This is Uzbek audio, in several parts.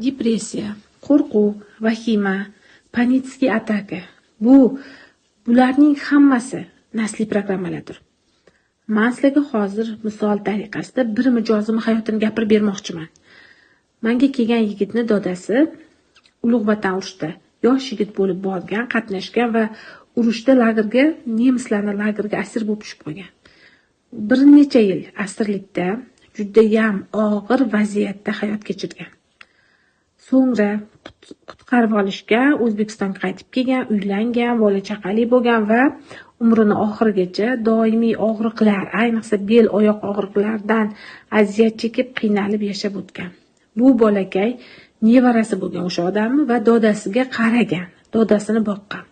depressiya, qo'rquv, vahima, panический ataka. Bularning hammasi nasliy programmalardir. Men sizlarga hozir misol tariqasida bir mijozim hayotini gapirib bermoqchiman. Menga kelgan yigitni dadasi Ulug' Vatan urushida yosh yigit bo'lib borgan, qatnashgan va urushda nemislarning lagerga asir bo'lib tushib qolgan. Bir necha yil asirlikda judayam og'ir vaziyatda hayot kechirgan. So'ngra qutqarib olishga O'zbekistonga qaytib kelgan, uylangan, bola chaqali bo'lgan va umrini oxirigacha doimiy og'riqlar, ayniqsa bel oyoq og'riqlaridan aziyat chekib, qiynalib yashab o'tgan. Bu bolakay nevarasi bo'lgan o'sha odamni va dodasiga qaragan, dodasini boqqan.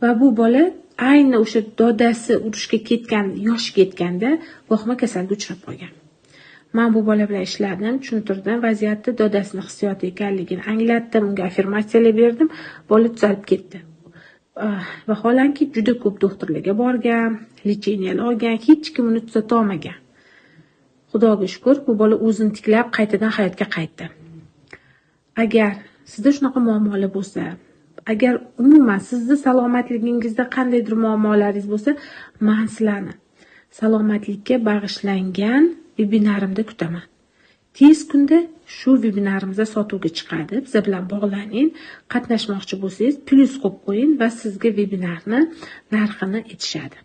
Va bu bola ayni o'sha dodasi urushga ketgan, yoshi ketganda vahima kasalga uchrab qolgan. Men bu bola bilan ishladim, tushuntirdim, vaziyatni dodasining hissiyoti ekanligini anglatdim, unga affirmatsiyalar berdim, bola tuzalib ketdi. Vaholanki juda ko'p doktorlarga borgan, lecheniyalar olgan, hech kim uni tuzata olmagan. Xudoga shukr, bu bola o'zini tiklab, qaytadan hayotga qaytdi. Agar sizda shunaqa muammolar bo'lsa, agar umuman sizni salomatligingizda qandaydir muammolaringiz bo'lsa, men sizlarni salomatlikka bag'ishlangan vebinarimda kutaman. Tez kunda shu vebinarimizda sotuvga chiqadi. Biz bilan bog'laning. Qatnashmoqchi bo'lsangiz, plyus qo'yib qo'ying va sizga vebinarni narxini aytishadi.